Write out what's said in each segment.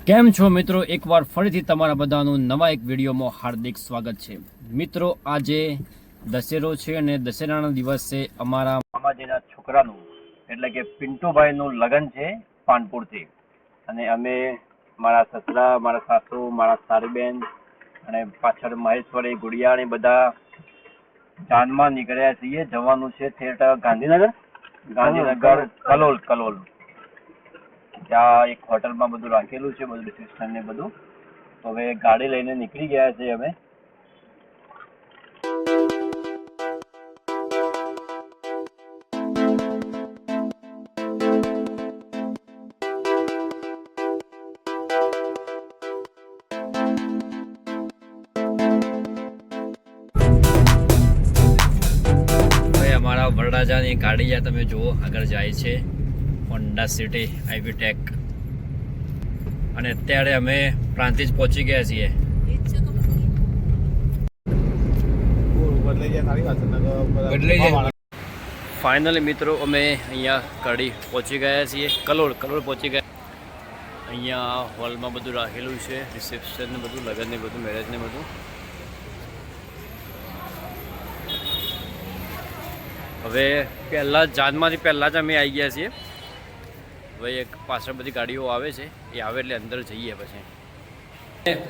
કેમ છો મિત્રો, એકવાર ફરીથી તમારા બધાનું નવા એક વિડીયોમાં હાર્દિક સ્વાગત છે। મિત્રો આજે દશેરો છે અને દશેરાના દિવસે અમારા મામાજીના છોકરાનું એટલે કે પિન્ટુભાઈનું લગ્ન છે પાનપુરથી। અને અમે મારા સસરા, મારા સાસુ, મારા સારીબેન અને પાછળ મહેશ્વરી, ગુડિયા ને બધા જાનમાં નીકળ્યા છીએ। જવાનું છે થિયેટર ગાંધીનગર કલોલ। ત્યાં એક હોટલમાં બધું રાખેલું છે, બધું રિસેપ્શન ને બધું। તો હવે ગાડી લઈને નીકળી ગયા છે અમે। અમારા વરરાજાની ગાડી જ્યાં તમે જુઓ આગળ જાય છે, હોન્ડા સિટી આઈવી ટેક। અને અત્યારે અમે પ્રાંતિજ પહોંચી ગયા છીએ। ફાઇનલી મિત્રો અમે અહીંયા કડી પહોંચી ગયા છીએ, કલોલ પહોંચી ગયા। અહીંયા હોલમાં બધું રાખેલું છે, રિસેપ્શન ને બધું, લગ્ન ને બધું, મેરેજ ને બધું। હવે જાનમાંથી પહેલાં જ અમે આવી ગયા છીએ। હવે એક પાછળ બધી ગાડીઓ આવે છે, એ આવે એટલે અંદર જઈએ પછી।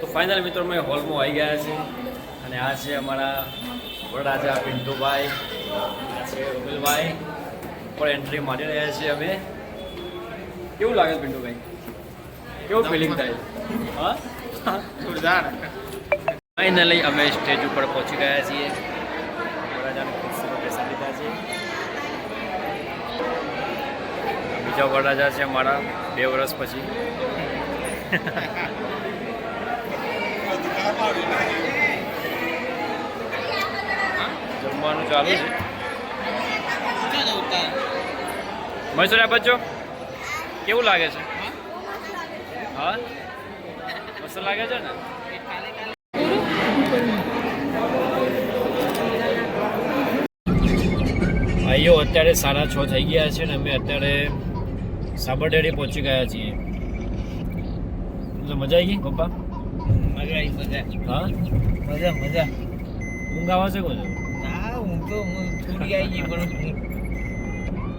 તો ફાઇનલ મિત્રો અમે હોલમાં આવી ગયા છે અને આ છે અમારા વરરાજા પિન્ટુભાઈ, આ છે રૂબેલભાઈ ઉપર એન્ટ્રી મારી રહ્યા છીએ અમે। કેવું લાગે પિન્ટુભાઈ, કેવું ફિલિંગ થાય? હા, જોરદાર। ફાઇનલી અમે સ્ટેજ ઉપર પહોંચી ગયા છીએ। વરરાજાને ખુરશીમાં બેસી લીધા છે। બીજા વરરાજા છે અમારા 2 વર્ષ પછી। જમવાનું ચાલુ છે। મહેશ્વરી આ બચ્ચો કેવું લાગે છે? હા, મસ્ત લાગે છે ને? ભાઈઓ અત્યારે 6:30 થઈ ગયા છે ને અમે અત્યારે સાબરડેરી પહોંચી ગયા છીએ। મજા આવી ગઈ પપ્પા? મજા આવી। હા, મજા। ઊંઘ આવે છે કોઈ? હા, ઊંઘ તો થોડી આવી ગઈ, પણ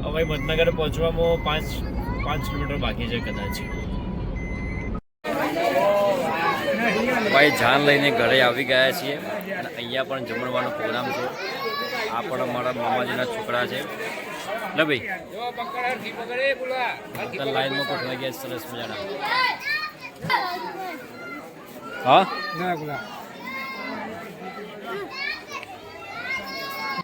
હવે મતનગર પહોંચવામાં 5 કિલોમીટર બાકી છે કદાચ। ભાઈ જાન લઈને ઘરે આવી ગયા છીએ અને અહીંયા પણ જમણવાનો પ્રોગ્રામ છે। આ પણ અમારા મામાજીના છોકરા છે ને ભાઈ, લાઈનમાં ગોઠવાઈ ગયા સરસ મજાના। હા,